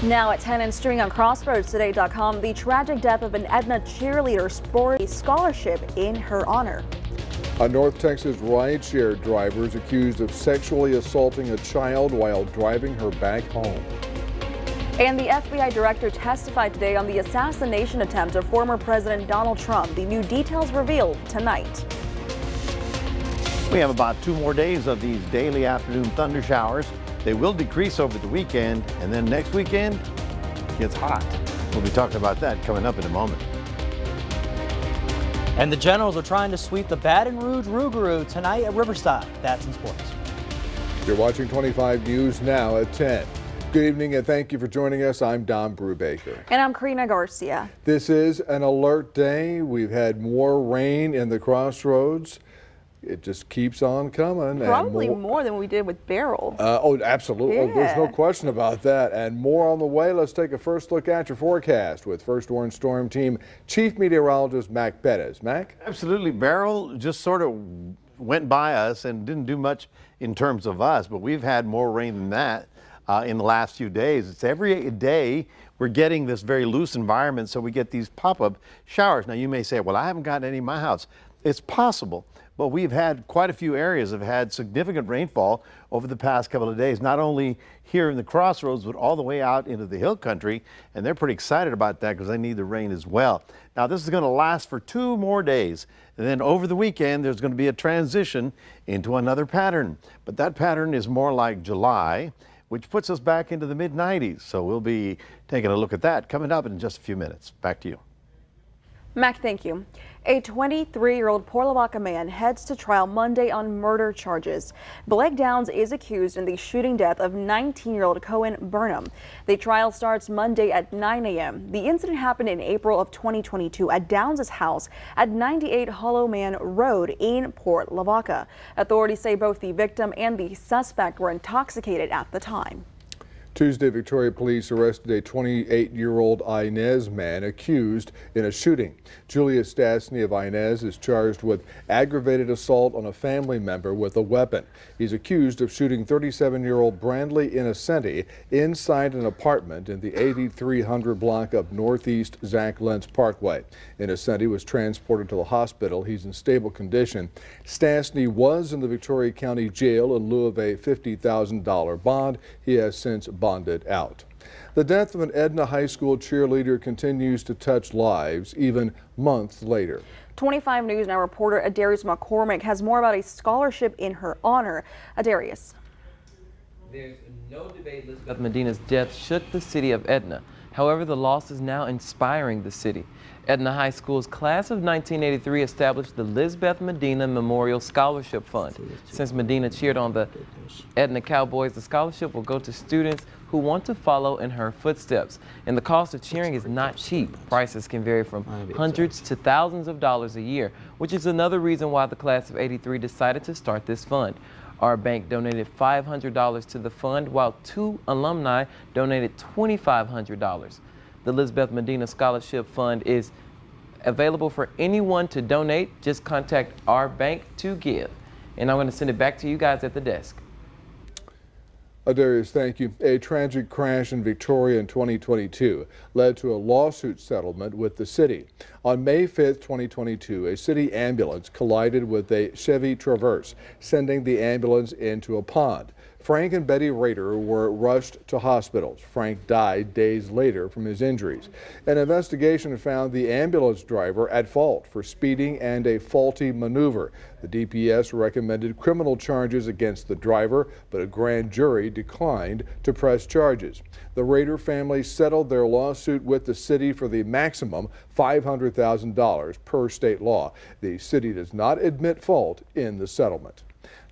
Now at 10 and streaming on CrossroadsToday.com, the tragic death of an Edna cheerleader sported a scholarship in her honor. A North Texas rideshare driver is accused of sexually assaulting a child while driving her back home. And the FBI director testified today on the assassination attempt of former President Donald Trump. The new details revealed tonight. We have about 2 more days of these daily afternoon thunder showers. They will decrease over the weekend, and then next weekend it gets hot. We'll be talking about that coming up in a moment. And the Generals are trying to sweep the Baton Rouge Rougarou tonight at Riverside. That's in sports. You're watching 25 News now at 10. Good evening and thank you for joining us. I'm Don Brubaker. And I'm Karina Garcia. This is an alert day. We've had more rain in the Crossroads. It just keeps on coming. Probably more than we did with Beryl. Oh, absolutely. Yeah. Oh, there's no question about that. And more on the way. Let's take a first look at your forecast with First Warn Storm Team Chief Meteorologist Mac Pettis. Mac? Absolutely. Beryl just sort of went by us and didn't do much in terms of us, but we've had more rain than that in the last few days. It's every day we're getting this very loose environment, so we get these pop-up showers. Now you may say, well, I haven't gotten any in my house. It's possible. But we've had quite a few areas have had significant rainfall over the past couple of days, not only here in the Crossroads, but all the way out into the hill country. And they're pretty excited about that because they need the rain as well. Now, this is going to last for 2 more days. And then over the weekend, there's going to be a transition into another pattern. But that pattern is more like July, which puts us back into the mid-90s. So we'll be taking a look at that coming up in just a few minutes. Back to you. Mac, thank you. A 23-year-old Port Lavaca man heads to trial Monday on murder charges. Blake Downs is accused in the shooting death of 19-year-old Cohen Burnham. The trial starts Monday at 9 a.m. The incident happened in April of 2022 at Downs' house at 98 Hollow Man Road in Port Lavaca. Authorities say both the victim and the suspect were intoxicated at the time. Tuesday, Victoria police arrested a 28-year-old Inez man accused in a shooting. Julius Stastny of Inez is charged with aggravated assault on a family member with a weapon. He's accused of shooting 37-year-old Brandley Innocenti inside an apartment in the 8300 block of Northeast Zach Lentz Parkway. Innocenti was transported to the hospital. He's in stable condition. Stastny was in the Victoria County Jail in lieu of a $50,000 bond. He has since bonded out. The death of an Edna High School cheerleader continues to touch lives even months later. 25 News Now reporter Adarius McCormick has more about a scholarship in her honor. Adarius. There's no debate Lizbeth Medina's death shook the city of Edna. However, the loss is now inspiring the city. Edna High School's class of 1983 established the Lizbeth Medina Memorial Scholarship Fund. Since Medina cheered on the Edna Cowboys, the scholarship will go to students who want to follow in her footsteps. And the cost of cheering is not cheap. Prices can vary from hundreds to thousands of dollars a year, which is another reason why the class of '83 decided to start this fund. Our bank donated $500 to the fund, while 2 alumni donated $2,500. The Lizbeth Medina Scholarship Fund is available for anyone to donate. Just contact our bank to give. And I'm going to send it back to you guys at the desk. Adarius, thank you. A tragic crash in Victoria in 2022 led to a lawsuit settlement with the city. On May 5th, 2022, a city ambulance collided with a Chevy Traverse, sending the ambulance into a pond. Frank and Betty Rader were rushed to hospitals. Frank died days later from his injuries. An investigation found the ambulance driver at fault for speeding and a faulty maneuver. The DPS recommended criminal charges against the driver, but a grand jury declined to press charges. The Rader family settled their lawsuit with the city for the maximum $500,000 per state law. The city does not admit fault in the settlement.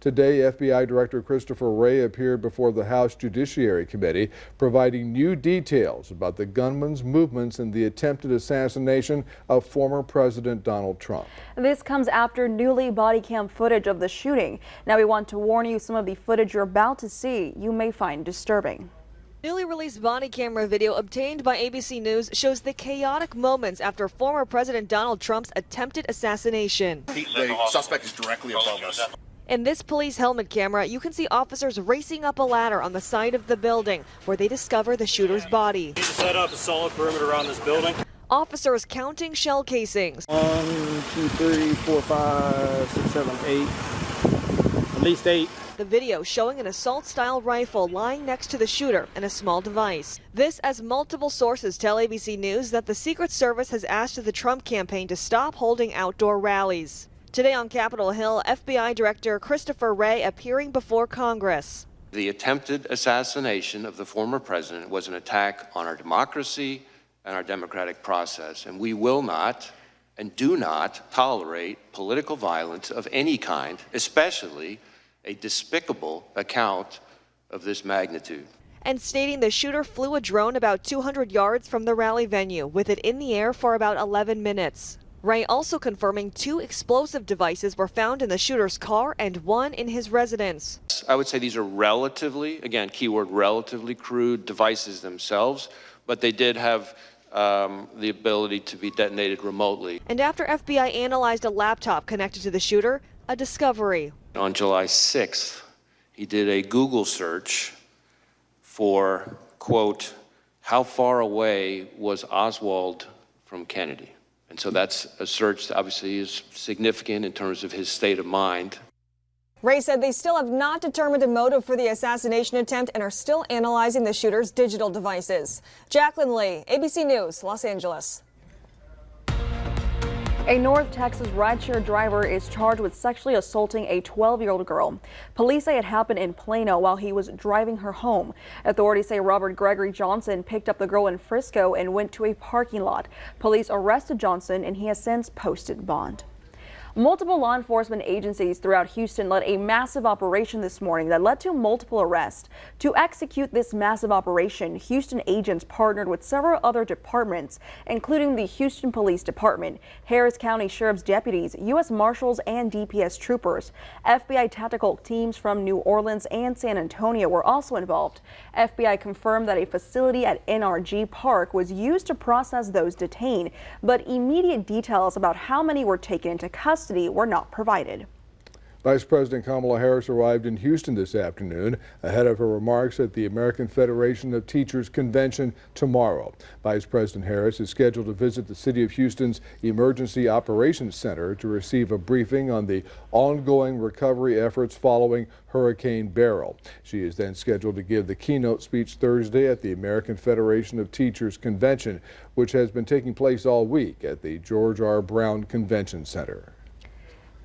Today, FBI Director Christopher Wray appeared before the House Judiciary Committee, providing new details about the gunman's movements in the attempted assassination of former President Donald Trump. This comes after newly body cam footage of the shooting. Now we want to warn you, some of the footage you're about to see you may find disturbing. Newly released body camera video obtained by ABC News shows the chaotic moments after former President Donald Trump's attempted assassination. The suspect is directly above us. In this police helmet camera, you can see officers racing up a ladder on the side of the building where they discover the shooter's body. Need to set up a solid perimeter around this building. Officers counting shell casings. 1, 2, 3, 4, 5, 6, 7, 8. At least 8. The video showing an assault-style rifle lying next to the shooter and a small device. This as multiple sources tell ABC News that the Secret Service has asked the Trump campaign to stop holding outdoor rallies. Today on Capitol Hill, FBI Director Christopher Wray appearing before Congress. The attempted assassination of the former president was an attack on our democracy and our democratic process, and we will not and do not tolerate political violence of any kind, especially a despicable account of this magnitude. And stating the shooter flew a drone about 200 yards from the rally venue, with it in the air for about 11 minutes. Wray also confirming 2 explosive devices were found in the shooter's car and 1 in his residence. I would say these are relatively, again, keyword relatively crude devices themselves, but they did have the ability to be detonated remotely. And after FBI analyzed a laptop connected to the shooter, a discovery. On July 6th, he did a Google search for, quote, how far away was Oswald from Kennedy? And so that's a search that obviously is significant in terms of his state of mind. Wray said they still have not determined a motive for the assassination attempt and are still analyzing the shooter's digital devices. Jacqueline Lee, ABC News, Los Angeles. A North Texas rideshare driver is charged with sexually assaulting a 12-year-old girl. Police say it happened in Plano while he was driving her home. Authorities say Robert Gregory Johnson picked up the girl in Frisco and went to a parking lot. Police arrested Johnson and he has since posted bond. Multiple law enforcement agencies throughout Houston led a massive operation this morning that led to multiple arrests. To execute this massive operation, Houston agents partnered with several other departments, including the Houston Police Department, Harris County Sheriff's deputies, U.S. Marshals, and DPS troopers. FBI tactical teams from New Orleans and San Antonio were also involved. FBI confirmed that a facility at NRG Park was used to process those detained, but immediate details about how many were taken into custody were not provided. Vice President Kamala Harris arrived in Houston this afternoon ahead of her remarks at the American Federation of Teachers Convention tomorrow. Vice President Harris is scheduled to visit the City of Houston's Emergency Operations Center to receive a briefing on the ongoing recovery efforts following Hurricane Beryl. She is then scheduled to give the keynote speech Thursday at the American Federation of Teachers Convention, which has been taking place all week at the George R. Brown Convention Center.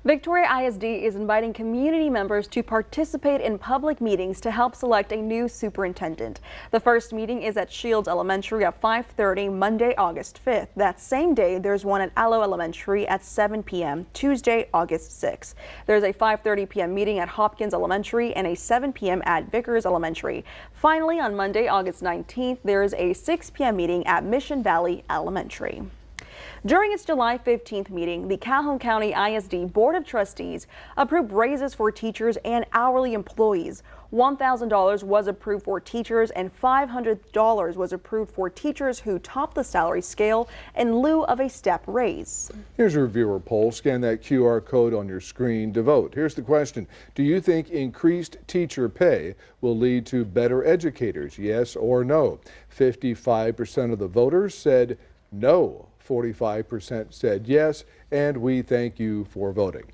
Victoria ISD is inviting community members to participate in public meetings to help select a new superintendent. The first meeting is at Shields Elementary at 5:30 Monday, August 5th. That same day, there's one at Allo Elementary at 7 p.m. Tuesday, August 6th. There's a 5:30 p.m. meeting at Hopkins Elementary and a 7 p.m. at Vickers Elementary. Finally, on Monday, August 19th, there is a 6 p.m. meeting at Mission Valley Elementary. During its July 15th meeting, the Calhoun County ISD Board of Trustees approved raises for teachers and hourly employees. $1,000 was approved for teachers and $500 was approved for teachers who topped the salary scale in lieu of a step raise. Here's a viewer poll. Scan that QR code on your screen to vote. Here's the question. Do you think increased teacher pay will lead to better educators? Yes or no? 55% of the voters said no. 45% said yes, and we thank you for voting.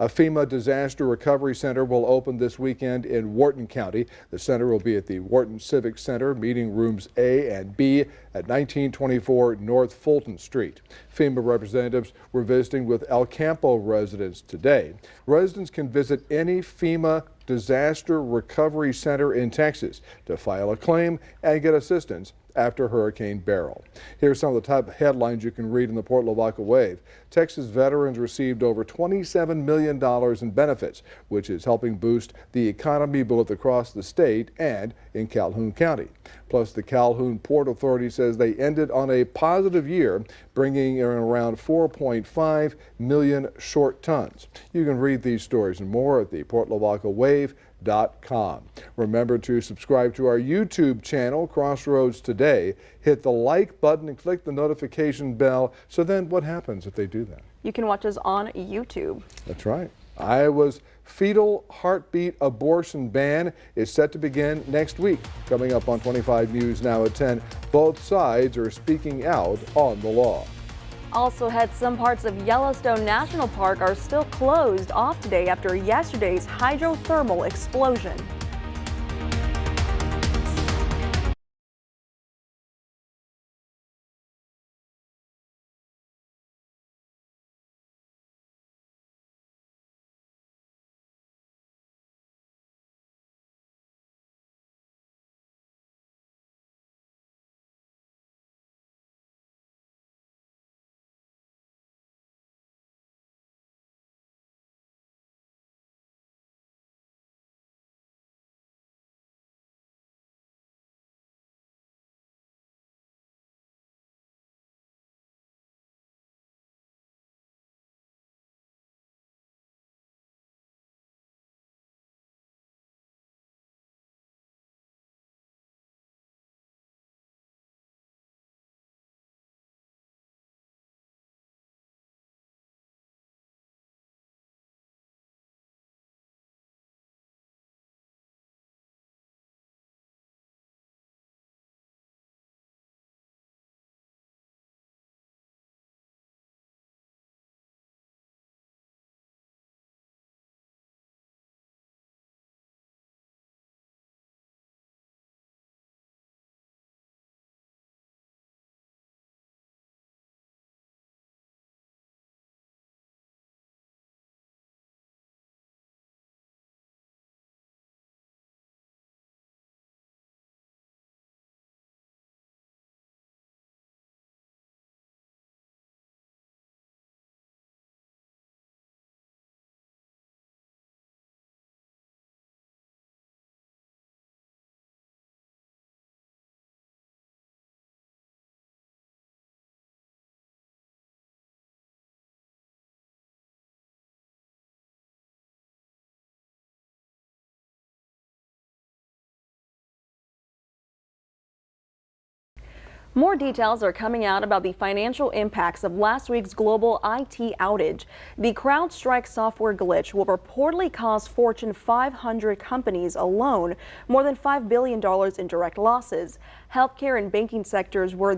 A FEMA Disaster Recovery Center will open this weekend in Wharton County. The center will be at the Wharton Civic Center, meeting rooms A and B at 1924 North Fulton Street. FEMA representatives were visiting with El Campo residents today. Residents can visit any FEMA Disaster Recovery Center in Texas to file a claim and get assistance after Hurricane Beryl. Here's some of the top headlines you can read in the Port Lavaca Wave. Texas veterans received over $27 million in benefits, which is helping boost the economy both across the state and in Calhoun County. Plus, the Calhoun Port Authority says they ended on a positive year, bringing in around 4.5 million short tons. You can read these stories and more at the PortLavacaWave.com. Remember to subscribe to our YouTube channel, Crossroads Today. Hit the like button and click the notification bell. So then what happens if they do that? You can watch us on YouTube. That's right. Iowa's fetal heartbeat abortion ban is set to begin next week. Coming up on 25 News Now at 10, both sides are speaking out on the law. Also, some parts of Yellowstone National Park are still closed off today after yesterday's hydrothermal explosion. More details are coming out about the financial impacts of last week's global IT outage. The CrowdStrike software glitch will reportedly cost Fortune 500 companies alone more than $5 billion in direct losses. Healthcare and banking sectors were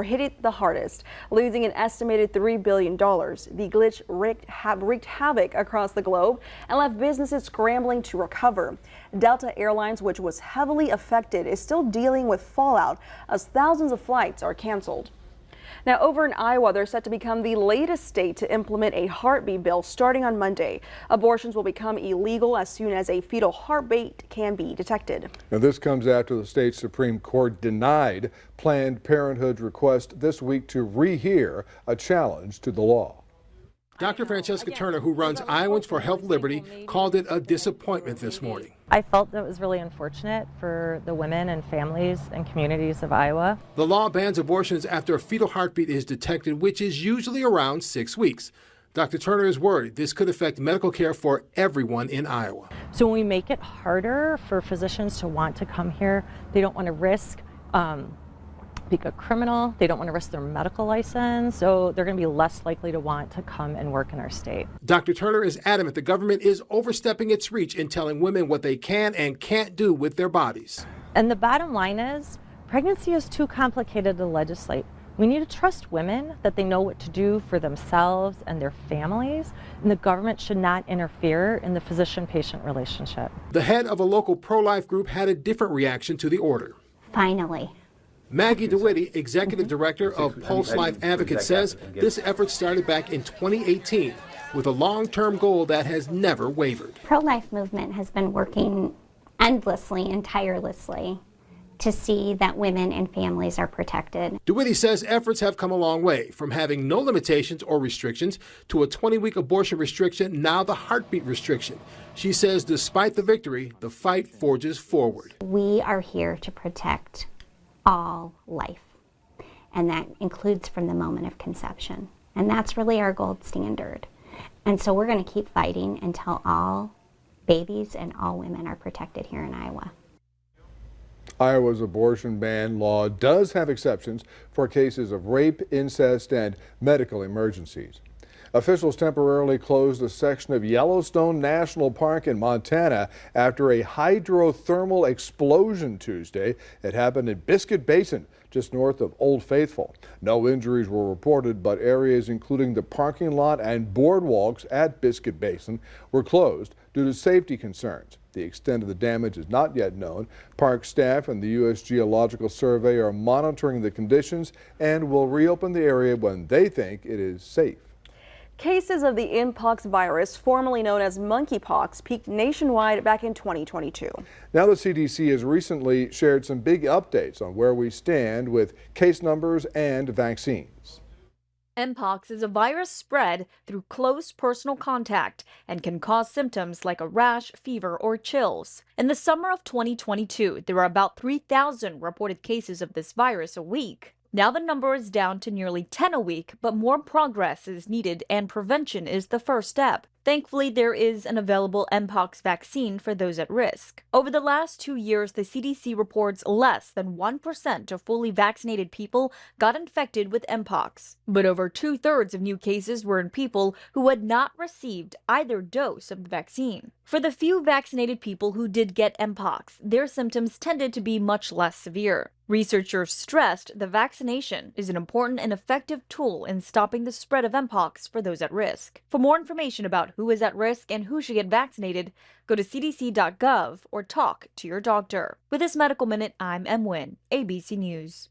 hit the hardest, losing an estimated $3 billion. The glitch wreaked havoc across the globe and left businesses scrambling to recover. Delta Airlines, which was heavily affected, is still dealing with fallout as thousands of flights are canceled. Now, over in Iowa, they're set to become the latest state to implement a heartbeat bill starting on Monday. Abortions will become illegal as soon as a fetal heartbeat can be detected. Now, this comes after the state Supreme Court denied Planned Parenthood's request this week to rehear a challenge to the law. Dr. Francesca Turner, who runs Iowans for Health Liberty, called it a disappointment this morning. I felt that it was really unfortunate for the women and families and communities of Iowa. The law bans abortions after a fetal heartbeat is detected, which is usually around 6 weeks. Dr. Turner is worried this could affect medical care for everyone in Iowa. So when we make it harder for physicians to want to come here, they don't want to risk being a criminal, they don't want to risk their medical license, so they're going to be less likely to want to come and work in our state. Dr. Turner is adamant the government is overstepping its reach in telling women what they can and can't do with their bodies. And the bottom line is, pregnancy is too complicated to legislate. We need to trust women that they know what to do for themselves and their families, and the government should not interfere in the physician-patient relationship. The head of a local pro-life group had a different reaction to the order. Finally. Maggie DeWitty, executive director of Pulse Life Advocates, says this effort started back in 2018 with a long-term goal that has never wavered. Pro-life movement has been working endlessly and tirelessly to see that women and families are protected. DeWitty says efforts have come a long way, from having no limitations or restrictions to a 20-week abortion restriction, now the heartbeat restriction. She says despite the victory, the fight forges forward. We are here to protect all life, and that includes from the moment of conception. And that's really our gold standard. And so we're going to keep fighting until all babies and all women are protected here in Iowa. Iowa's abortion ban law does have exceptions for cases of rape, incest, and medical emergencies. Officials temporarily closed a section of Yellowstone National Park in Montana after a hydrothermal explosion Tuesday. It happened in Biscuit Basin, just north of Old Faithful. No injuries were reported, but areas including the parking lot and boardwalks at Biscuit Basin were closed due to safety concerns. The extent of the damage is not yet known. Park staff and the U.S. Geological Survey are monitoring the conditions and will reopen the area when they think it is safe. Cases of the Mpox virus, formerly known as monkeypox, peaked nationwide back in 2022. Now the CDC has recently shared some big updates on where we stand with case numbers and vaccines. Mpox is a virus spread through close personal contact and can cause symptoms like a rash, fever, or chills. In the summer of 2022, there were about 3,000 reported cases of this virus a week. Now the number is down to nearly 10 a week, but more progress is needed and prevention is the first step. Thankfully, there is an available Mpox vaccine for those at risk. Over the last 2 years, the CDC reports less than 1% of fully vaccinated people got infected with Mpox. But over 2/3 of new cases were in people who had not received either dose of the vaccine. For the few vaccinated people who did get Mpox, their symptoms tended to be much less severe. Researchers stressed the vaccination is an important and effective tool in stopping the spread of Mpox for those at risk. For more information about who is at risk and who should get vaccinated, go to cdc.gov or talk to your doctor. With this Medical Minute, I'm Em Nguyen, ABC News.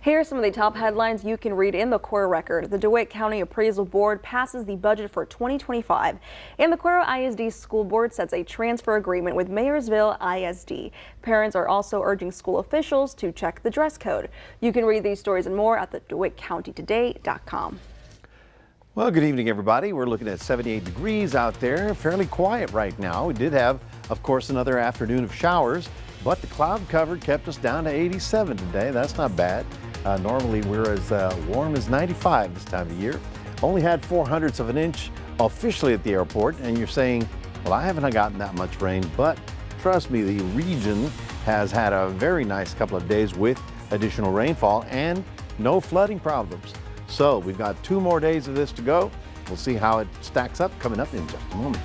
Here are some of the top headlines you can read in the Cuero Record. The DeWitt County Appraisal Board passes the budget for 2025, and the Cuero ISD School Board sets a transfer agreement with Mayersville ISD. Parents are also urging school officials to check the dress code. You can read these stories and more at the DeWittCountyToday.com. Well, good evening, everybody. We're looking at 78 degrees out there, fairly quiet right now. We did have, of course, another afternoon of showers, but the cloud cover kept us down to 87 today. That's not bad. Normally we're as warm as 95 this time of year. Only had 0.04 of an inch officially at the airport, and you're saying, well, I haven't gotten that much rain, but trust me, the region has had a very nice couple of days with additional rainfall and no flooding problems. So we've got 2 more days of this to go. We'll see how it stacks up coming up in just a moment.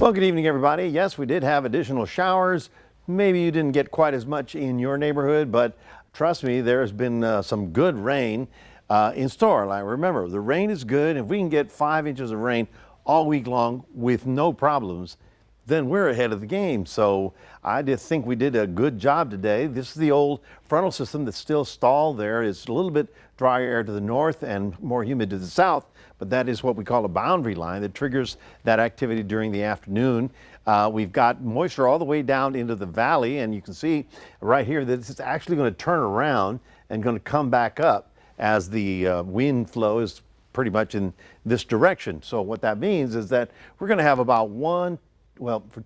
Well, good evening, everybody. Yes, we did have additional showers maybe you didn't get quite as much in your neighborhood, but trust me, there's been some good rain in store. Like, remember, the rain is good. If we can get 5 inches of rain all week long with no problems, then we're ahead of the game. So I just think we did a good job today. This is the old frontal system that's still stalled there. It's a little bit drier air to the north and more humid to the south, but that is what we call a boundary line that triggers that activity during the afternoon. We've got moisture all the way down into the valley, and you can see right here that it's actually going to turn around and going to come back up as the wind flow is pretty much in this direction. So what that means is that we're going to have about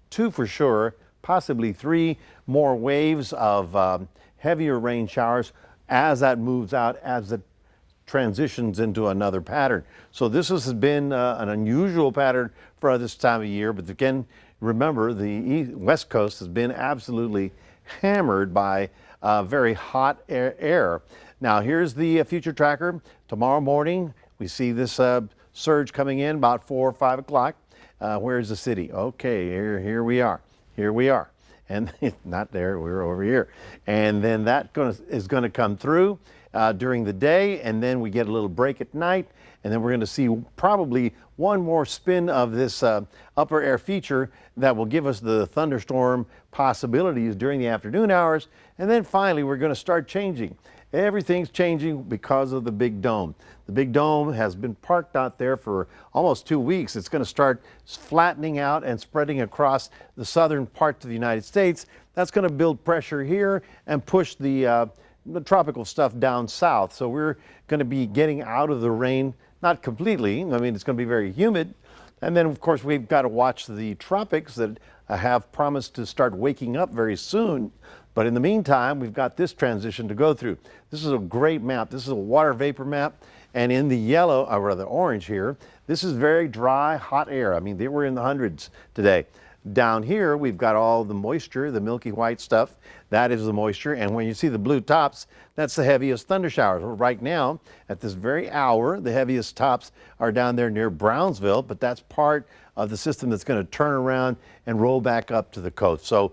two for sure, possibly 3 more waves of heavier rain showers as that moves out, as it transitions into another pattern. So this has been an unusual pattern for this time of year, but again, remember the West Coast has been absolutely hammered by very hot air. Now here's the future tracker. Tomorrow morning we see this surge coming in about 4 or 5 o'clock. Where's the city? Okay, here we are. Here we are. And not there, we're over here. And then that is going to come through during the day, and then we get a little break at night, and then we're going to see probably one more spin of this upper air feature that will give us the thunderstorm possibilities during the afternoon hours. And then finally, we're going to start changing. Everything's changing because of the big dome. The big dome has been parked out there for almost 2 weeks. It's going to start flattening out and spreading across the southern parts of the United States. That's going to build pressure here and push the tropical stuff down south. So we're going to be getting out of the rain, not completely. I mean, it's going to be very humid. And then, of course, we've got to watch the tropics that have promised to start waking up very soon. But in the meantime, we've got this transition to go through. This is a great map. This is a water vapor map. And in the yellow, or rather orange here, this is very dry, hot air. I mean, they were in the hundreds today. Down here, we've got all the moisture, the milky white stuff. That is the moisture. And when you see the blue tops, that's the heaviest thunder showers. Right now, at this very hour, the heaviest tops are down there near Brownsville, but that's part of the system that's going to turn around and roll back up to the coast. So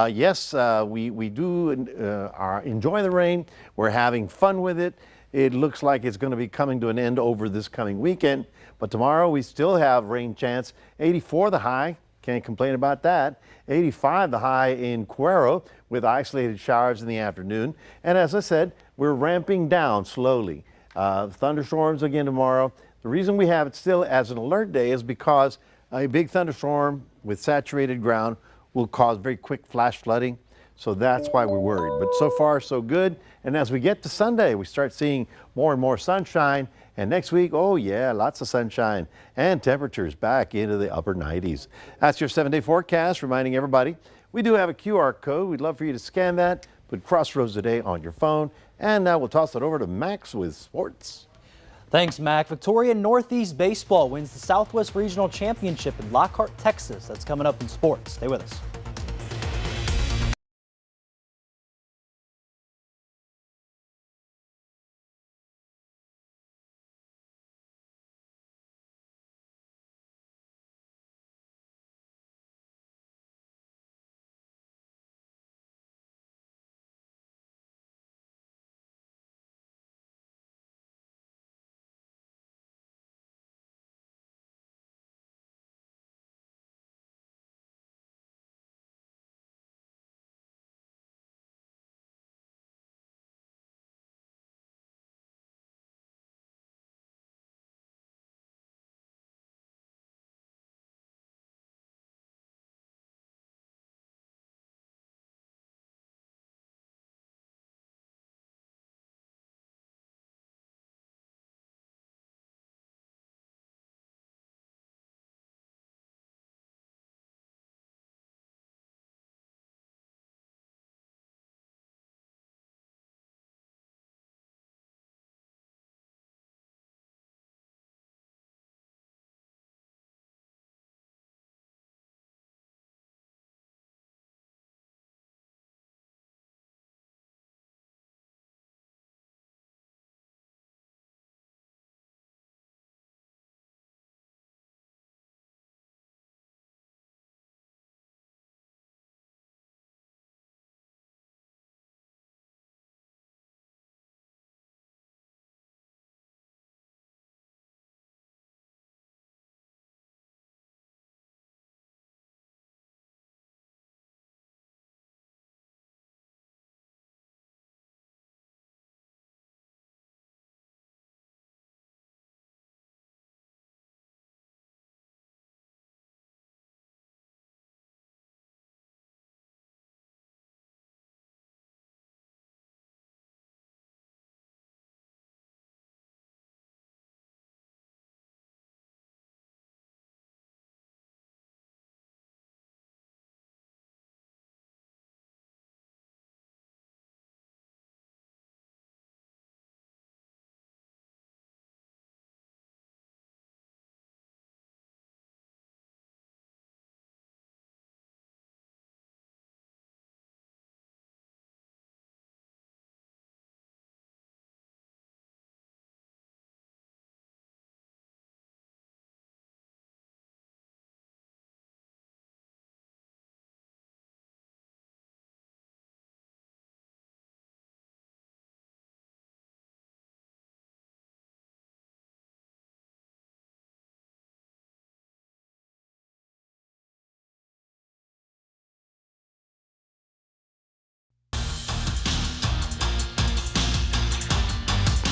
yes, we do enjoy the rain. We're having fun with it. It looks like it's going to be coming to an end over this coming weekend. But tomorrow we still have rain chance. 84 the high. Can't complain about that. 85 the high in Cuero with isolated showers in the afternoon. And as I said, we're ramping down slowly. Thunderstorms again tomorrow. The reason we have it still as an alert day is because a big thunderstorm with saturated ground will cause very quick flash flooding. So that's why we're worried. But so far, so good. And as we get to Sunday, we start seeing more and more sunshine. And next week, oh yeah, lots of sunshine and temperatures back into the upper 90s. That's your 7-day forecast, reminding everybody we do have a QR code. We'd love for you to scan that, put Crossroads Today on your phone. And now we'll toss it over to Max with sports. Thanks, Mac. Victoria Northeast Baseball wins the Southwest Regional Championship in Lockhart, Texas. That's coming up in sports. Stay with us.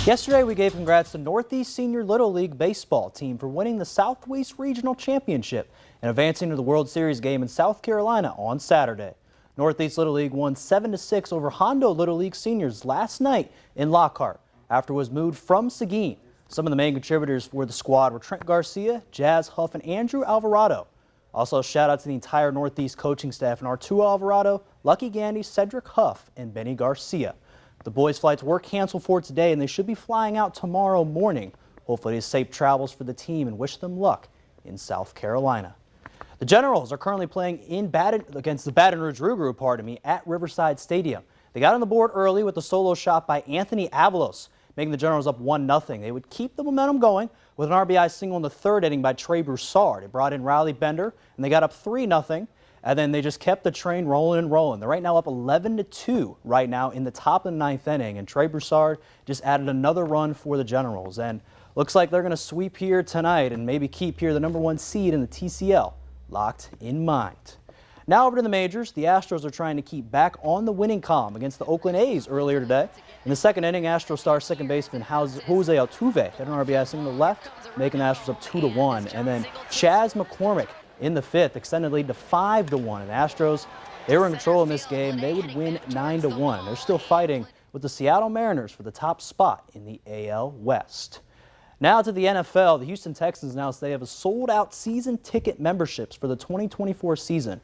Yesterday, we gave congrats to Northeast Senior Little League baseball team for winning the Southwest Regional Championship and advancing to the World Series game in South Carolina on Saturday. Northeast Little League won 7-6 over Hondo Little League seniors last night in Lockhart after it was moved from Seguin. Some of the main contributors for the squad were Trent Garcia, Jazz Huff, and Andrew Alvarado. Also, shout out to the entire Northeast coaching staff and Arturo Alvarado, Lucky Gandy, Cedric Huff, and Benny Garcia. The boys' flights were canceled for today, and they should be flying out tomorrow morning. Hopefully, it is safe travels for the team and wish them luck in South Carolina. The Generals are currently playing against the Baton Rouge Rougarou, at Riverside Stadium. They got on the board early with a solo shot by Anthony Avalos, making the Generals up 1-0. They would keep the momentum going with an RBI single in the third inning by Trey Broussard. It brought in Riley Bender, and they got up 3-0. And then they just kept the train rolling and rolling. They're right now up 11-2 right now in the top of the ninth inning. And Trey Broussard just added another run for the Generals. And looks like they're going to sweep here tonight and maybe keep here the #1 seed in the TCL locked in mind. Now over to the majors. The Astros are trying to keep back on the winning column against the Oakland A's earlier today. In the second inning, Astros star second baseman Jose Altuve hit an RBI single to left, making the Astros up 2-1. And then Chas McCormick in the fifth extended lead to 5-1. And the Astros, they were in control in this game. They would win 9-1. They're still fighting with the Seattle Mariners for the top spot in the AL West. Now to the NFL. The Houston Texans announced they have a sold-out season ticket memberships for the 2024 season.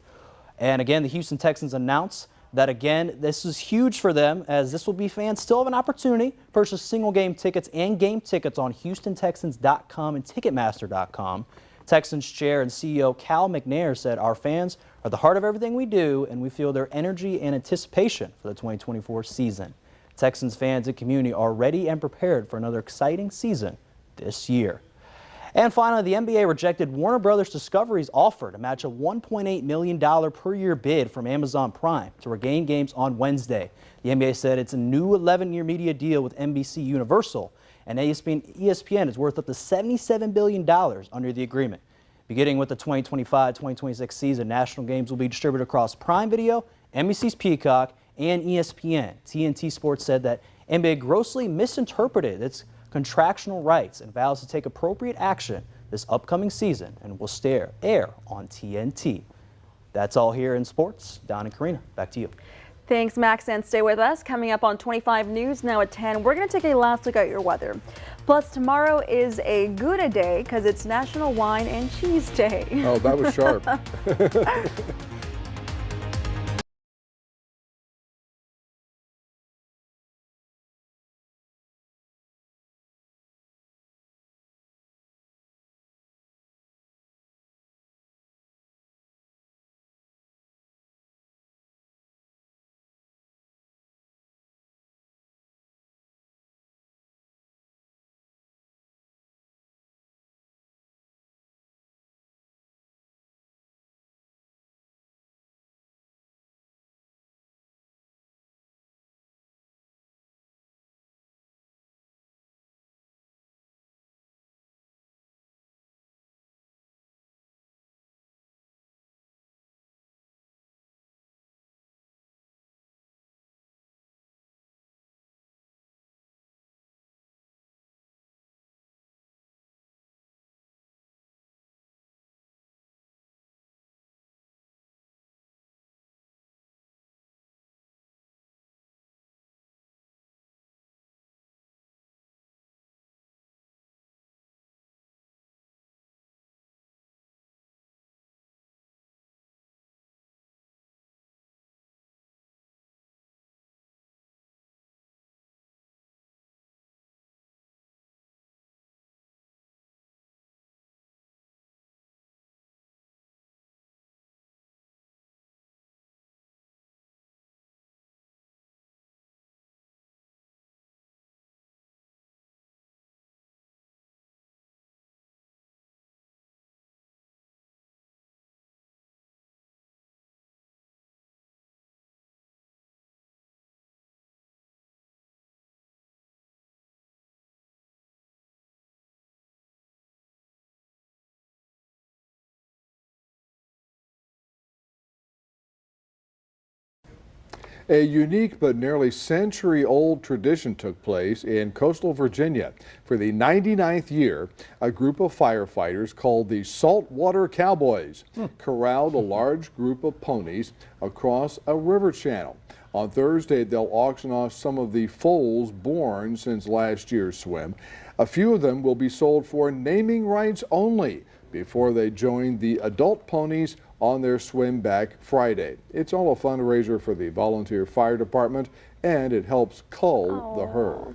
And again, the Houston Texans announced that, again, this is huge for them, as this will be fans still have an opportunity to purchase single game tickets and game tickets on HoustonTexans.com and Ticketmaster.com. Texans chair and CEO Cal McNair said, "Our fans are the heart of everything we do, and we feel their energy and anticipation for the 2024 season. Texans fans and community are ready and prepared for another exciting season this year." And finally, the NBA rejected Warner Brothers Discovery's offer to match a $1.8 million per year bid from Amazon Prime to regain games on Wednesday. The NBA said it's a new 11-year media deal with NBC Universal, and ESPN is worth up to $77 billion under the agreement. Beginning with the 2025-2026 season, national games will be distributed across Prime Video, NBC's Peacock, and ESPN. TNT Sports said that NBA grossly misinterpreted its contractual rights and vows to take appropriate action this upcoming season and will air on TNT. That's all here in sports. Don and Karina, back to you. Thanks, Max, and stay with us. Coming up on 25 News now at 10, we're going to take a last look at your weather. Plus, tomorrow is a Gouda day because it's National Wine and Cheese Day. Oh, that was sharp. A unique but nearly century-old tradition took place in coastal Virginia. For the 99th year, a group of firefighters called the Saltwater Cowboys corralled a large group of ponies across a river channel. On Thursday, they'll auction off some of the foals born since last year's swim. A few of them will be sold for naming rights only before they join the adult ponies on their swim back Friday. It's all a fundraiser for the volunteer fire department, and it helps cull the herd.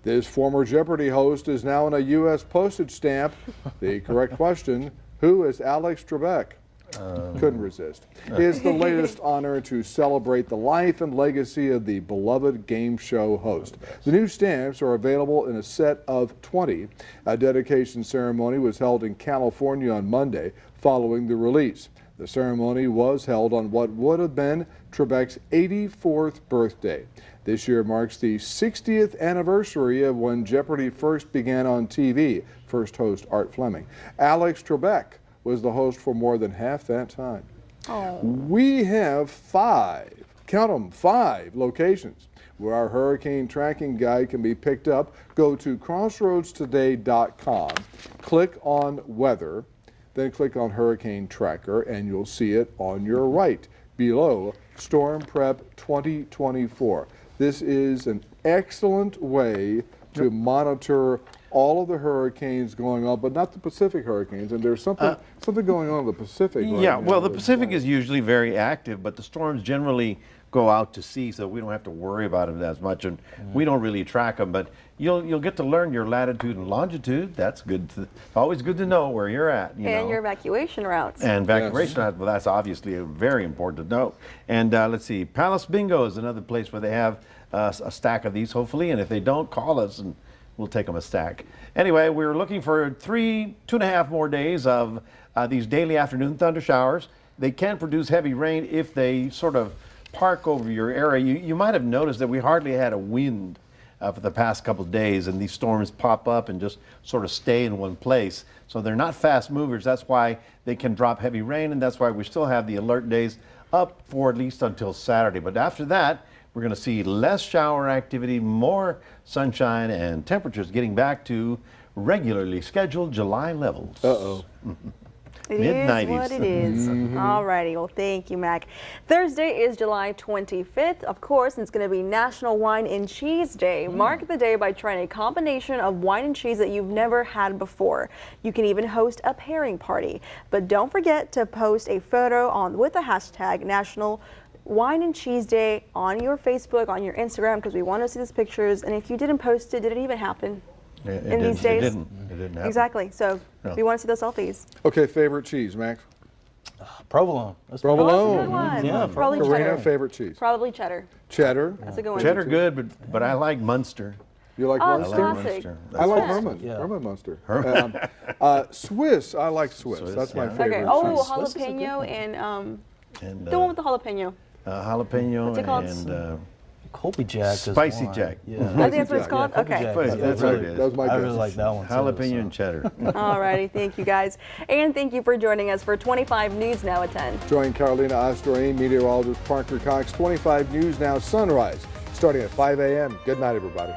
This former Jeopardy host is now on a U.S. postage stamp. The correct question, who is Alex Trebek? Couldn't resist. Is the latest honor to celebrate the life and legacy of the beloved game show host. The new stamps are available in a set of 20. A dedication ceremony was held in California on Monday following the release. The ceremony was held on what would have been Trebek's 84th birthday. This year marks the 60th anniversary of when Jeopardy first began on TV. First host Art Fleming. Alex Trebek was the host for more than half that time. We have 5, count them, 5 locations where our hurricane tracking guide can be picked up. Go to crossroadstoday.com, click on weather, then click on hurricane tracker, and you'll see it on your right below Storm Prep 2024. This is an excellent way to monitor all of the hurricanes going on, but not the Pacific hurricanes. And there's something going on in the Pacific right Yeah, now. well, the Pacific is usually very active, but the storms generally go out to sea, so we don't have to worry about them as much, and we don't really track them. But you'll get to learn your latitude and longitude. That's good. Always good to know where you're at. You know. Your evacuation routes. And evacuation routes, well, that's obviously very important to know. And let's see, Palace Bingo is another place where they have a stack of these, hopefully. And if they don't, call us and we'll take them a stack. Anyway, we're looking for 2.5 more days of these daily afternoon thunder showers. They can produce heavy rain if they sort of park over your area. You might have noticed that we hardly had a wind for the past couple of days, and these storms pop up and just sort of stay in one place. So they're not fast movers. That's why they can drop heavy rain, and that's why we still have the alert days up for at least until Saturday. But after that, we're going to see less shower activity, more sunshine, and temperatures getting back to regularly scheduled July levels. It Mid-90s. is what it is. All righty. Well, thank you, Mac. Thursday is July 25th, of course, and it's going to be National Wine and Cheese Day. Mark the day by trying a combination of wine and cheese that you've never had before. You can even host a pairing party. But don't forget to post a photo with the hashtag National Wine and Cheese Day on your Facebook, on your Instagram, because we want to see those pictures. And if you didn't post it, did it even happen in these days? It didn't happen. Exactly. So we want to see those selfies. Okay, favorite cheese, Max? Provolone. Provolone. That's a good one. Yeah, Probably Karina, cheddar. favorite cheese? Probably cheddar. Cheddar. That's a good one. Cheddar good, but I like Munster. You like Oh, Munster? classic. I like That's Herman. Yeah. Herman Munster. Swiss. I like Swiss. That's my yeah. favorite. Okay. Oh, cheese. Swiss is a good jalapeno one. and the one with the jalapeno. Jalapeno What's it called? and Colby Jack. Spicy is one. Jack. Yeah. I think that's what it's Jack, called. Colby Okay. Jack Spicy, is that's really- what it is. That was my I guess. really like that one. jalapeno and cheddar. Alrighty, thank you guys. And thank you for joining us for 25 News Now at 10. Join Carolina Astorine, meteorologist Parker Cox. 25 News Now Sunrise, starting at 5 a.m. Good night, everybody.